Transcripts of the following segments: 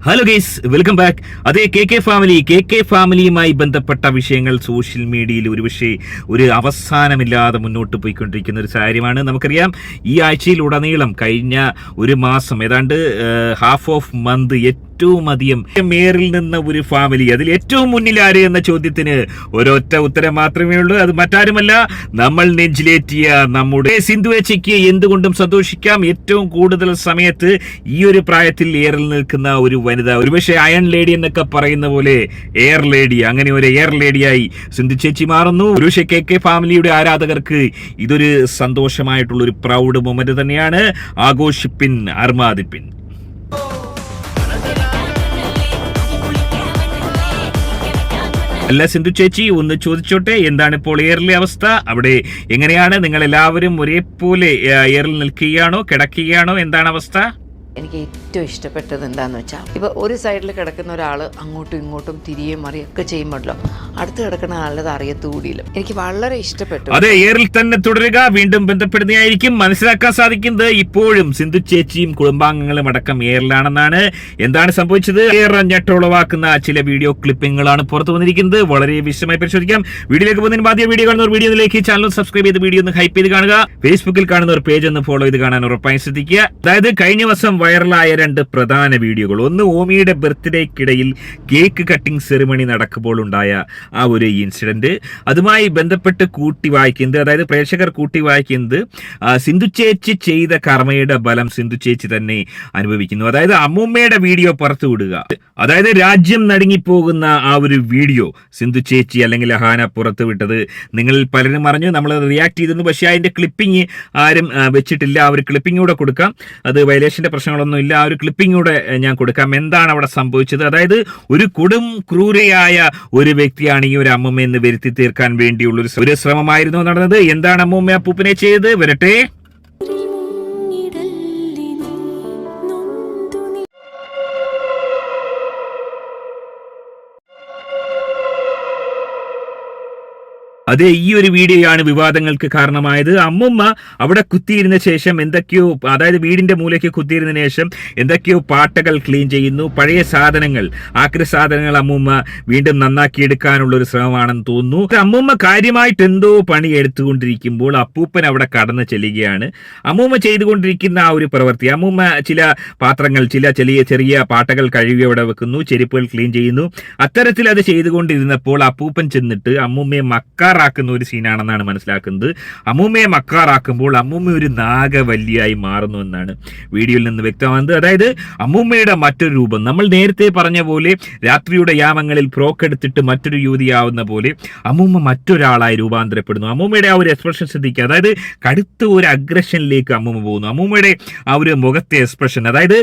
Hello guys, welcome back. അതേ K K ഫാമിലിയുമായി ബന്ധപ്പെട്ട വിഷയങ്ങൾ സോഷ്യൽ മീഡിയയിൽ ഒരു അവസാനമില്ലാതെ മുന്നോട്ട് പോയിക്കൊണ്ടിരിക്കുന്ന ഒരു കാര്യമാണ്. നമുക്കറിയാം, ഈ ആഴ്ചയിലുടനീളം കഴിഞ്ഞ ഒരു മാസം ഏതാണ്ട് ഹാഫ് ഓഫ് മന്ത് ഏറ്റവും അധികം മേറിൽ നിന്ന ഒരു ഫാമിലി, അതിൽ ഏറ്റവും മുന്നിൽ ആര് എന്ന ചോദ്യത്തിന് ഒരൊറ്റ ഉത്തരം മാത്രമേ ഉള്ളൂ. അത് മറ്റാരുമല്ല, നമ്മൾ നെഞ്ചിലേറ്റിയ നമ്മുടെ സിന്ധു ചേച്ചിക്ക് എന്തുകൊണ്ടും സന്തോഷിക്കാം. ഏറ്റവും കൂടുതൽ സമയത്ത് ഈ ഒരു പ്രായത്തിൽ എയറിൽ നിൽക്കുന്ന ഒരു വനിത, ഒരുപക്ഷെ അയൺ ലേഡി എന്നൊക്കെ പറയുന്ന പോലെ എയർ ലേഡി, അങ്ങനെ ഒരു എയർ ലേഡിയായി സിന്ധു ചേച്ചി മാറുന്നു. ഒരുപക്ഷെ കെ ഫാമിലിയുടെ ആരാധകർക്ക് ഇതൊരു സന്തോഷമായിട്ടുള്ള ഒരു പ്രൗഡ് മൊമെന്റ് തന്നെയാണ്. ആഘോഷിപ്പിൻ, അർമാദിപ്പിൻ. അല്ല സിന്ധു ചേച്ചി, ഒന്ന് ചോദിച്ചോട്ടെ, എന്താണ് ഇപ്പോൾ എയറിലെ അവസ്ഥ? അവിടെ എങ്ങനെയാണ്? നിങ്ങൾ എല്ലാവരും ഒരേപോലെ എയറിൽ നിൽക്കുകയാണോ, കിടക്കുകയാണോ? എന്താണ് അവസ്ഥ? എനിക്ക് ഏറ്റവും ഇഷ്ടപ്പെട്ടത് എന്താണെന്ന് വെച്ചാൽ, ഇപ്പോൾ ഒരു സൈഡിൽ കിടക്കുന്ന ഒരാൾ അങ്ങോട്ടും ഇങ്ങോട്ടും തിരികെ മറിയൊക്കെ ചെയ്യുമ്പോഴല്ലോ അടുത്ത് കിടക്കുന്ന ആളുടെ അറിയത്തുകൂടിയില്ല. എനിക്ക് വളരെ ഇഷ്ടപ്പെട്ടു. അതെ, എയറിൽ തന്നെ തുടരുക. വീണ്ടും ബന്ധപ്പെടുന്നതായിരിക്കും. മനസ്സിലാക്കാൻ സാധിക്കുന്നത് ഇപ്പോഴും സിന്ധു ചേച്ചിയും കുടുംബാംഗങ്ങളും അടക്കം എയറിലാണെന്നാണ്. എന്താണ് സംഭവിച്ചത്? ഏറെ ഞെട്ടുളവാക്കുന്ന ചില വീഡിയോ ക്ലിപ്പിങ്ങുകളാണ് പുറത്തു വന്നിരിക്കുന്നത്. വളരെ വിശദമായി പരിശോധിക്കാം. വീഡിയോയിലേക്ക് പോകുന്നതിന് ആദ്യം വീഡിയോ കാണുന്നവർ വീഡിയോയിലേക്ക് ചാനൽ സബ്സ്ക്രൈബ് ചെയ്ത് വീഡിയോ ഒന്ന് ഹൈപ്പ് ചെയ്ത് കാണുക. ഫേസ്ബുക്കിൽ കാണുന്നവർ പേജ് ഒന്ന് ഫോളോ ചെയ്ത് കാണാൻ ഉറപ്പായി ശ്രദ്ധിക്കുക. അതായത് കഴിഞ്ഞ ദിവസം വൈറലായ രണ്ട് പ്രധാന വീഡിയോകൾ. ഒന്ന്, ഓമിയുടെ ബർത്ത്ഡേക്കിടയിൽ കേക്ക് കട്ടിംഗ് സെറിമണി നടക്കുമ്പോൾ ഉണ്ടായ ആ ഒരു ഇൻസിഡന്റ്. അതുമായി ബന്ധപ്പെട്ട് കൂട്ടി വായിക്കുന്നത്, അതായത് പ്രേക്ഷകർ കൂട്ടി വായിക്കുന്നത്, സിന്ധു ചേച്ചി ചെയ്ത കർമ്മയുടെ ബലം സിന്ധു ചേച്ചി തന്നെ അനുഭവിക്കുന്നു. അതായത് അമ്മൂമ്മയുടെ വീഡിയോ പുറത്തു വിടുക, അതായത് രാജ്യം നടുങ്ങിപ്പോകുന്ന ആ ഒരു വീഡിയോ സിന്ധു ചേച്ചി അല്ലെങ്കിൽ അഹാന പുറത്തു വിട്ടത് നിങ്ങളിൽ പലരും അറിഞ്ഞു. നമ്മൾ റിയാക്ട് ചെയ്തിരുന്നു. പക്ഷേ അതിന്റെ ക്ലിപ്പിംഗ് ആരും വെച്ചിട്ടില്ല. ആ ഒരു ക്ലിപ്പിംഗ് കൂടെ കൊടുക്കാം. അത് വയലേഷന്റെ പ്രശ്നങ്ങളൊന്നും ഇല്ല. ആ ഒരു ക്ലിപ്പിംഗ് കൂടെ ഞാൻ കൊടുക്കാം. എന്താണ് അവിടെ സംഭവിച്ചത്? അതായത് ഒരു ക്രൂരയായ ഒരു വ്യക്തിയാണ് ഈ ഒരു അമ്മൂമ്മ എന്ന് വരുത്തി തീർക്കാൻ വേണ്ടിയുള്ള ഒരു ശ്രമമായിരുന്നു നടന്നത്. എന്താണ് അമ്മൂമ്മ അപ്പൂപ്പനെ ചെയ്തത്? വരട്ടെ. അതെ, ഈ ഒരു വീഡിയോയാണ് വിവാദങ്ങൾക്ക് കാരണമായത്. അമ്മുമ്മ അവിടെ കുത്തിയിരുന്ന ശേഷം എന്തൊക്കെയോ, അതായത് വീടിന്റെ മൂലയ്ക്ക് കുത്തിയിരുന്ന ശേഷം എന്തൊക്കെയോ പാട്ടകൾ ക്ലീൻ ചെയ്യുന്നു. പഴയ സാധനങ്ങൾ, ആക്രി സാധനങ്ങൾ അമ്മുമ്മ വീണ്ടും നന്നാക്കിയെടുക്കാനുള്ള ഒരു ശ്രമമാണെന്ന് തോന്നുന്നു. അമ്മുമ്മ കാര്യമായിട്ട് എന്തോ പണി എടുത്തുകൊണ്ടിരിക്കുമ്പോൾ അപ്പൂപ്പൻ അവിടെ കടന്നു ചെല്ലുകയാണ്. അമ്മൂമ്മ ചെയ്തുകൊണ്ടിരിക്കുന്ന ആ ഒരു പ്രവൃത്തി, അമ്മൂമ്മ ചില പാത്രങ്ങൾ, ചെറിയ പാട്ടകൾ കഴുകി അവിടെ വെക്കുന്നു, ചെരുപ്പുകൾ ക്ലീൻ ചെയ്യുന്നു. അത്തരത്തിൽ അത് ചെയ്തുകൊണ്ടിരുന്നപ്പോൾ അപ്പൂപ്പൻ ചെന്നിട്ട് അമ്മൂമ്മയെ മക്കാറാക്കുന്ന ഒരു സീനാണെന്നാണ് മനസ്സിലാക്കുന്നത്. അമ്മൂമ്മയെ മക്കാറാക്കുമ്പോൾ അമ്മൂമ്മ ഒരു നാഗവല്ലിയായി മാറുന്നു എന്നാണ് വീഡിയോയിൽ നിന്ന് വ്യക്തമാകുന്നത്. അതായത് അമ്മൂമ്മയുടെ മറ്റൊരു രൂപം, നമ്മൾ നേരത്തെ പറഞ്ഞ പോലെ രാത്രിയുടെ യാമങ്ങളിൽ ഫ്രോക്കെടുത്തിട്ട് മറ്റൊരു യുവതിയാവുന്ന പോലെ അമ്മൂമ്മ മറ്റൊരാളായി രൂപാന്തരപ്പെടുന്നു. അമ്മൂമ്മയുടെ ആ ഒരു എക്സ്പ്രഷൻ ശ്രദ്ധിക്കുക. അതായത് കടുത്ത ഒരു അഗ്രഷനിലേക്ക് അമ്മൂമ്മ പോകുന്നു. അമ്മൂമ്മയുടെ ആ ഒരു മുഖത്തെ എക്സ്പ്രഷൻ, അതായത്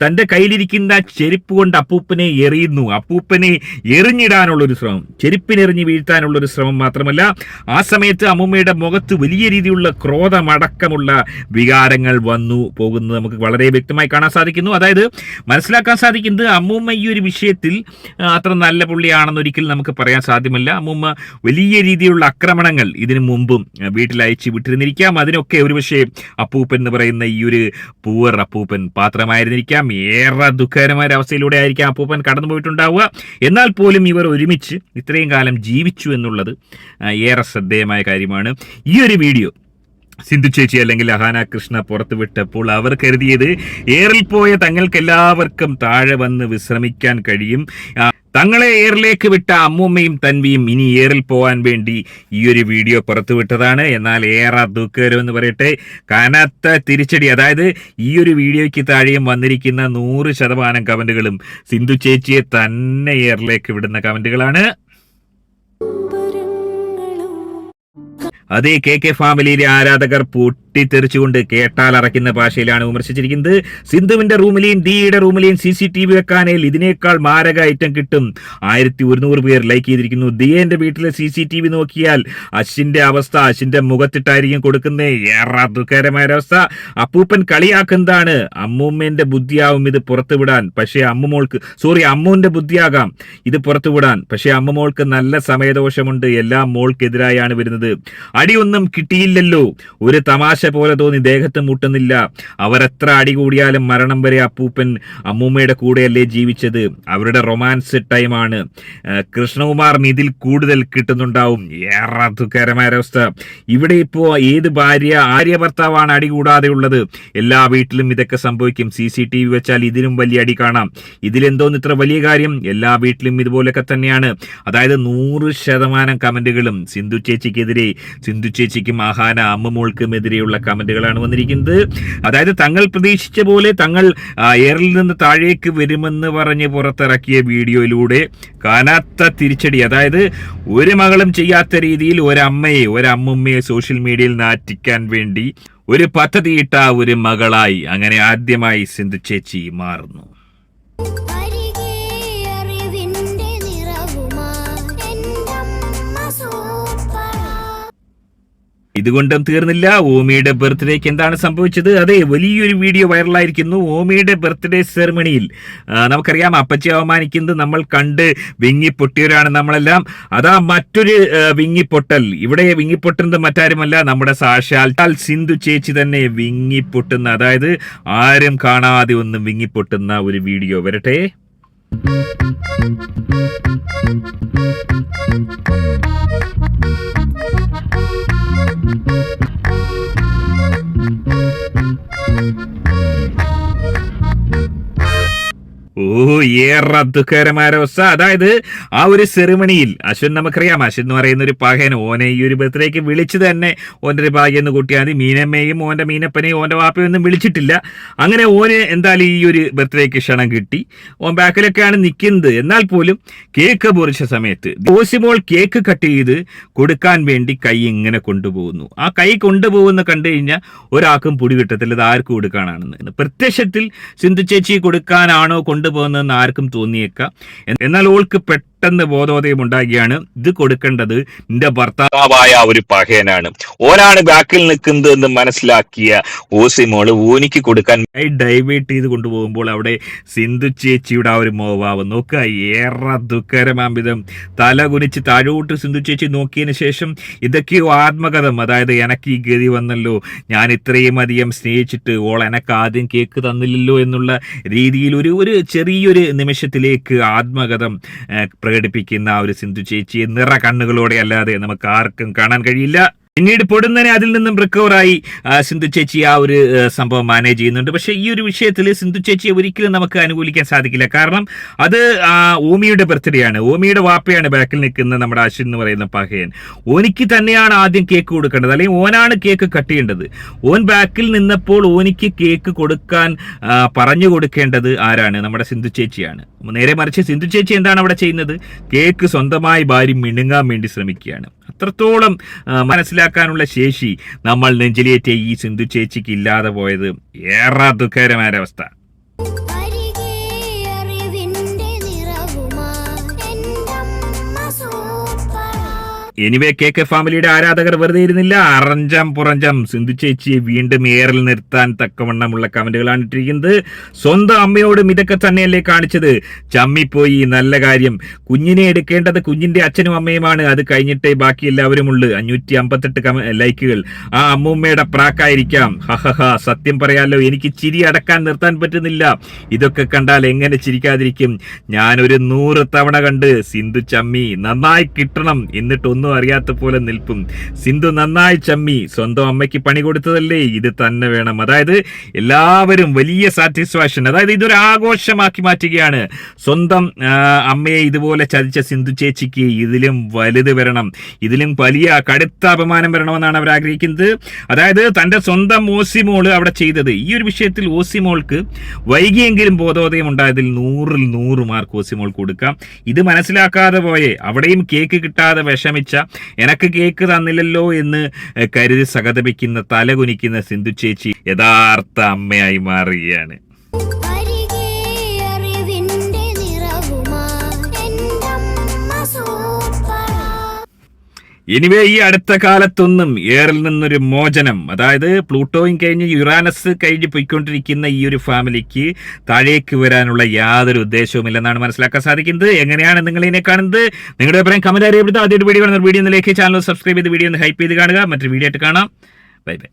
തന്റെ കയ്യിലിരിക്കുന്ന ചെരുപ്പ് കൊണ്ട് അപ്പൂപ്പനെ എറിയുന്നു. അപ്പൂപ്പനെ എറിഞ്ഞിടാനുള്ളൊരു ശ്രമം, ചെരുപ്പിനെറിഞ്ഞ് വീഴ്ത്താനുള്ളൊരു ശ്രമം മാത്രമല്ല, ആ സമയത്ത് അമ്മൂമ്മയുടെ മുഖത്ത് വലിയ രീതിയിലുള്ള ക്രോധമടക്കമുള്ള വികാരങ്ങൾ വന്നു പോകുന്നത് നമുക്ക് വളരെ വ്യക്തമായി കാണാൻ സാധിക്കുന്നു. അതായത് മനസ്സിലാക്കാൻ സാധിക്കുന്നത്, അമ്മൂമ്മ ഈ ഒരു വിഷയത്തിൽ അത്ര നല്ല പുള്ളിയാണെന്ന് ഒരിക്കലും നമുക്ക് പറയാൻ സാധ്യമല്ല. അമ്മൂമ്മ വലിയ രീതിയിലുള്ള ആക്രമണങ്ങൾ ഇതിനു മുമ്പും വീട്ടിൽ അയച്ചു വിട്ടിരുന്നിരിക്കാം. അതിനൊക്കെ ഒരുപക്ഷെ അപ്പൂപ്പൻ എന്ന് പറയുന്ന ഈ ഒരു പൂവർ അപ്പൂപ്പൻ പാത്രമായിരുന്നിരിക്കാം. ഏറെ ദുഃഖകരമായ അവസ്ഥയിലൂടെ ആയിരിക്കാം അപ്പൂപ്പൻ കടന്നു പോയിട്ടുണ്ടാവുക. എന്നാൽ പോലും ഇവർ ഒരുമിച്ച് ഇത്രയും കാലം ജീവിച്ചു എന്നുള്ളത് ഏറെ ശ്രദ്ധേയമായ കാര്യമാണ്. ഈ ഒരു വീഡിയോ സിന്ധു ചേച്ചി അല്ലെങ്കിൽ അഹാന കൃഷ്ണ പുറത്തുവിട്ടപ്പോൾ അവർ കരുതിയത് എയറിൽ പോയ തങ്ങൾക്കെല്ലാവർക്കും താഴെ വന്ന് വിശ്രമിക്കാൻ കഴിയും, തങ്ങളെ എയറിലേക്ക് വിട്ട അമ്മൂമ്മയും തൻവിയും ഇനി എയറിൽ പോകാൻ വേണ്ടി ഈ ഒരു വീഡിയോ പുറത്തുവിട്ടതാണ്. എന്നാൽ ഏറെ ദുഃഖകരമെന്ന് പറയട്ടെ, കനത്ത തിരിച്ചടി. അതായത് ഈ ഒരു വീഡിയോയ്ക്ക് താഴെയും വന്നിരിക്കുന്ന 100% കമന്റുകളും സിന്ധു ചേച്ചിയെ തന്നെ എയറിലേക്ക് വിടുന്ന കമന്റുകളാണ്. അതേ KK ഫാമിലിയിലെ ആരാധകർ പൊട്ടിത്തെറിച്ചുകൊണ്ട് കേട്ടാൽ അറയ്ക്കുന്ന ഭാഷയിലാണ് വിമർശിച്ചിരിക്കുന്നത്. സിന്ധുവിന്റെ റൂമിലെയും ദിയുടെ റൂമിലെയും CCTV വെക്കാനേൽ ഇതിനേക്കാൾ മാരക ഐറ്റം കിട്ടും. 1100 പേർ ലൈക്ക് ചെയ്തിരിക്കുന്നു. ദിയേന്റെ വീട്ടിലെ CCTV നോക്കിയാൽ അശ്വിന്റെ അവസ്ഥ അശ്വിന്റെ മുഖത്തിട്ടായിരിക്കും കൊടുക്കുന്നേ. ഏറെ ദുഃഖകരമായ അവസ്ഥ. അപ്പൂപ്പൻ കളിയാക്കുന്നതാണ്. അമ്മൂമ്മേന്റെ ബുദ്ധിയാവും ഇത് പുറത്തുവിടാൻ. പക്ഷേ അമ്മുവിന്റെ ബുദ്ധിയാകാം ഇത് പുറത്തുവിടാൻ. പക്ഷേ അമ്മുമോൾക്ക് നല്ല സമയദോഷമുണ്ട്. എല്ലാം മോൾക്കെതിരായാണ് വരുന്നത്. അടിയൊന്നും കിട്ടിയില്ലല്ലോ. ഒരു തമാശ പോലെ തോന്നി. ദേഹത്ത് മുട്ടുന്നില്ല. അവരെത്ര അടി കൂടിയാലും മരണം വരെ അപ്പൂപ്പൻ അമ്മൂമ്മയുടെ കൂടെയല്ലേ ജീവിച്ചത്. അവരുടെ റൊമാൻസ് ടൈമാണ്. കൃഷ്ണകുമാറിന് ഇതിൽ കൂടുതൽ കിട്ടുന്നുണ്ടാവും. ഏറെ ദുഃഖകരമായ അവസ്ഥ. ഇവിടെ ഇപ്പോ ഏത് ആര്യ ഭർത്താവാണ് അടി കൂടാതെ ഉള്ളത്? എല്ലാ വീട്ടിലും ഇതൊക്കെ സംഭവിക്കും. CCTV വെച്ചാൽ ഇതിലും വലിയ അടി കാണാം. ഇതിലെന്തോന്ന് ഇത്ര വലിയ കാര്യം? എല്ലാ വീട്ടിലും ഇതുപോലൊക്കെ തന്നെയാണ്. അതായത് 100% കമന്റുകളും സിന്ധു ചേച്ചിക്കെതിരെ, സിന്ധു ചേച്ചിക്കും ആഹാന അമ്മമോൾക്കുമെതിരെയുള്ള കമന്റുകളാണ് വന്നിരിക്കുന്നത്. അതായത് തങ്ങൾ പ്രതീക്ഷിച്ച പോലെ തങ്ങൾ എയറിൽ നിന്ന് താഴേക്ക് വരുമെന്ന് പറഞ്ഞ് പുറത്തിറക്കിയ വീഡിയോയിലൂടെ കനത്ത തിരിച്ചടി. അതായത് ഒരു മകളും ചെയ്യാത്ത രീതിയിൽ ഒരമ്മയെ സോഷ്യൽ മീഡിയയിൽ നാറ്റിക്കാൻ വേണ്ടി ഒരു പദ്ധതിയിട്ട ഒരു മകളായി അങ്ങനെ ആദ്യമായി സിന്ധു ചേച്ചി മാറുന്നു. ഇതുകൊണ്ടും തീർന്നില്ല. ഓമിയുടെ ബർത്ത്ഡേക്ക് എന്താണ് സംഭവിച്ചത്? അതെ, വലിയൊരു വീഡിയോ വൈറലായിരിക്കുന്നു. ഓമിയുടെ ബർത്ത്ഡേ സെറിമണിയിൽ നമുക്കറിയാം അപ്പച്ചി അവമാനിക്കുന്നത് നമ്മൾ കണ്ട് വിങ്ങിപ്പൊട്ടിയവരാണ് നമ്മളെല്ലാം. അതാ മറ്റൊരു വിങ്ങിപ്പൊട്ടൽ. ഇവിടെ വിങ്ങിപ്പൊട്ടുന്നത് മറ്റാരുമല്ല, നമ്മുടെ സാക്ഷാൽ സിന്ധു ചേച്ചി തന്നെ വിങ്ങിപ്പൊട്ടുന്ന, അതായത് ആരും കാണാതെ ഒന്നും വിങ്ങിപ്പൊട്ടുന്ന ഒരു വീഡിയോ വരട്ടെ. ഏറെ ദുഃഖകരമായ അവസ്ഥ. അതായത് ആ ഒരു സെറിമണിയിൽ അശ്വിൻ, നമുക്കറിയാം അശ്വിൻ എന്ന് പറയുന്ന ഒരു പകൻ, ഓനെ ഈ ഒരു ബർത്ത്ഡേക്ക് വിളിച്ചു തന്നെ ഓൻ്റെ ഒരു ഭാഗ്യം എന്ന് കൂട്ടിയാൽ മതി. മീനമ്മയും ഓൻ്റെ മീനപ്പനെയും ഓൻ്റെ വാപ്പയും ഒന്നും വിളിച്ചിട്ടില്ല. അങ്ങനെ ഓന് എന്തായാലും ഈ ഒരു ബർത്ത്ഡേക്ക് ക്ഷണം കിട്ടി. ഓൻ ബാക്കിലൊക്കെയാണ് നിൽക്കുന്നത്. എന്നാൽ പോലും കേക്ക് മുറിച്ച സമയത്ത് ഓസിമോൾ കേക്ക് കട്ട് ചെയ്ത് കൊടുക്കാൻ വേണ്ടി കൈ ഇങ്ങനെ കൊണ്ടുപോകുന്നു. ആ കൈ കൊണ്ടുപോകുന്ന കണ്ടു കഴിഞ്ഞാൽ ഒരാൾക്കും പൊടി കിട്ടത്തില്ല. ഇത് ആർക്ക് കൊടുക്കാനാണെന്ന്. പ്രത്യക്ഷത്തിൽ സിന്ധു ചേച്ചി കൊടുക്കാനാണോ കൊണ്ടുപോകുന്നതെന്ന് ആർക്കും തോന്നിയേക്കാം. എന്നാൽ ഓൾക്ക് പെട്ടെന്ന് ബോധോദയം ഉണ്ടാകുകയാണ്. ഇത് കൊടുക്കേണ്ടത് നിന്റെ ഭർത്താവായ ഒരു പഹയനാണ്, ഓനാണ് ബാക്കിൽ നിൽക്കുന്നത് എന്ന് മനസ്സിലാക്കിയ ഓസിമോള് ഓനിക്ക് കൊടുക്കാൻ ഡൈവേർട്ട് ചെയ്ത് കൊണ്ടുപോകുമ്പോൾ അവിടെ സിന്ധു ചേച്ചിയുടെ ആ ഒരു മോഭാവം നോക്കുക. ഏറെ ദുഃഖകരമാംവിധം തല കുനിച്ച് താഴോട്ട് സിന്ധു ചേച്ചി നോക്കിയതിന് ശേഷം ഇതൊക്കെയോ ആത്മകഥം. അതായത് എനക്ക് ഈ ഗതി വന്നല്ലോ, ഞാൻ ഇത്രയും അധികം സ്നേഹിച്ചിട്ട് ഓൾ എനക്ക് ആദ്യം കേക്ക് തന്നില്ലല്ലോ എന്നുള്ള രീതിയിൽ ഒരു ചെറിയൊരു നിമിഷത്തിലേക്ക് ആത്മകഥം പ്രകടിപ്പിക്കുന്ന ആ ഒരു സിന്ധു ചേച്ചിയെ നിറ കണ്ണുകളോടെ അല്ലാതെ നമുക്ക് ആർക്കും കാണാൻ കഴിയില്ല. പിന്നീട് പൊടുന്നനെ അതിൽ നിന്നും റിക്കവറായി സിന്ധു ചേച്ചി ആ ഒരു സംഭവം മാനേജ് ചെയ്യുന്നുണ്ട്. പക്ഷെ ഈ ഒരു വിഷയത്തിൽ സിന്ധു ചേച്ചിയെ ഒരിക്കലും നമുക്ക് അനുകൂലിക്കാൻ സാധിക്കില്ല. കാരണം അത് ഓമിയുടെ ബർത്ത്ഡേ ആണ്. ഓമിയുടെ വാപ്പയാണ് ബാക്കിൽ നിൽക്കുന്ന നമ്മുടെ അശ്വിൻ എന്ന് പറയുന്ന പഹയൻ. ഓനിക്ക് തന്നെയാണ് ആദ്യം കേക്ക് കൊടുക്കേണ്ടത്, അല്ലെങ്കിൽ ഓനാണ് കേക്ക് കട്ട് ചെയ്യേണ്ടത്. ഓൻ ബാക്കിൽ നിന്നപ്പോൾ ഓനിക്ക് കേക്ക് കൊടുക്കാൻ പറഞ്ഞു കൊടുക്കേണ്ടത് ആരാണ്? നമ്മുടെ സിന്ധു ചേച്ചിയാണ്. നേരെ മറിച്ച് സിന്ധു ചേച്ചി എന്താണ് അവിടെ ചെയ്യുന്നത്? കേക്ക് സ്വന്തമായി ഭാര്യ മിണുങ്ങാൻ വേണ്ടി ശ്രമിക്കുകയാണ്. അത്രത്തോളം മനസ്സിലാക്കാനുള്ള ശേഷി നമ്മൾ നെഞ്ചിലേറ്റ ഈ സിന്ധു ചേച്ചിക്ക് ഇല്ലാതെ പോയത് ഏറെ ദുഃഖകരമായ അവസ്ഥ. എനിവേ KK ഫാമിലിയുടെ ആരാധകർ വെറുതെ ഇരുന്നില്ല. അറഞ്ചം പുറഞ്ചം സിന്ധു ചേച്ചിയെ വീണ്ടും ഏറിൽ നിർത്താൻ തക്കവണ്ണമുള്ള കമന്റുകളാണ് ഇട്ടിരിക്കുന്നത്. സ്വന്തം അമ്മയോടും ഇതൊക്കെ തന്നെയല്ലേ കാണിച്ചത്? ചമ്മിപ്പോയി, നല്ല കാര്യം. കുഞ്ഞിനെ എടുക്കേണ്ടത് കുഞ്ഞിന്റെ അച്ഛനും അമ്മയുമാണ്. അത് കഴിഞ്ഞിട്ടേ ബാക്കി എല്ലാവരും ഉള്ളു. 558 ലൈക്കുകൾ. ആ അമ്മൂമ്മയുടെ പ്രാക്കായിരിക്കാം. ഹഹഹ. സത്യം പറയാലോ, എനിക്ക് ചിരി അടക്കാൻ നിർത്താൻ പറ്റുന്നില്ല. ഇതൊക്കെ കണ്ടാൽ എങ്ങനെ ചിരിക്കാതിരിക്കും? ഞാനൊരു 100 തവണ കണ്ട് സിന്ധു ചമ്മി, നന്നായി കിട്ടണം, എന്നിട്ടൊന്നും അറിയാത്ത പോലെ നിൽപ്പും. സിന്ധു നന്നായി ചമ്മി, സ്വന്തം അമ്മയ്ക്ക് പണി കൊടുത്തതല്ലേ, ഇത് തന്നെ വേണം. അതായത് എല്ലാവരും വലിയ സാറ്റിസ്ഫാക്ഷൻ, അതായത് ഇതൊരു ആഘോഷമാക്കി മാറ്റുകയാണ്. സ്വന്തം അമ്മയെ ഇതുപോലെ ചതിച്ച സിന്ധു ചേച്ചിക്ക് ഇതിലും വലുത് വരണം, ഇതിലും വലിയ കടുത്ത അപമാനം വരണമെന്നാണ് അവർ ആഗ്രഹിക്കുന്നത്. അതായത് തന്റെ സ്വന്തം ഓസിമോള് അവിടെ ചെയ്തത്, ഈ ഒരു വിഷയത്തിൽ ഓസിമോൾക്ക് വൈകിയെങ്കിലും ബോധോദയം ഉണ്ടായതിൽ 100-ൽ 100 മാർക്ക് ഓസിമോൾ കൊടുക്കാം. ഇത് മനസ്സിലാക്കാതെ പോയേ, അവിടെയും കേക്ക് കിട്ടാതെ വിഷമിച്ച എനക്ക് കേക്ക് തന്നില്ലല്ലോ എന്ന് കരുതി സഹതപിക്കുന്ന തലകുനിക്കുന്ന സിന്ധു ചേച്ചി യഥാർത്ഥ അമ്മയായി മാറുകയാണ്. എനിവേ ഈ അടുത്ത കാലത്തൊന്നും എയറിൽ നിന്നൊരു മോചനം, അതായത് പ്ലൂട്ടോയും കഴിഞ്ഞ് യുറാനസ് കഴിഞ്ഞ് പോയിക്കൊണ്ടിരിക്കുന്ന ഈ ഒരു ഫാമിലിക്ക് താഴേക്ക് വരാനുള്ള യാതൊരു ഉദ്ദേശവുമില്ലെന്നാണ് മനസ്സിലാക്കാൻ സാധിക്കുന്നത്. എങ്ങനെയാണ് നിങ്ങൾ ഇതിനെ കാണുന്നത്? നിങ്ങളുടെ അഭിപ്രായം കമന്റ് അറിയപ്പെടുത്തുക. ആദ്യമായിട്ട് വീഡിയോ കാണുന്ന വീഡിയോ ഒന്നിലേക്ക് ചാനൽ സബ്സ്ക്രൈബ് ചെയ്ത് വീഡിയോ ഒന്ന് ഹൈപ്പ് ചെയ്ത് കാണുക. മറ്റൊരു വീഡിയോ ആയിട്ട് കാണാം. Bye bye.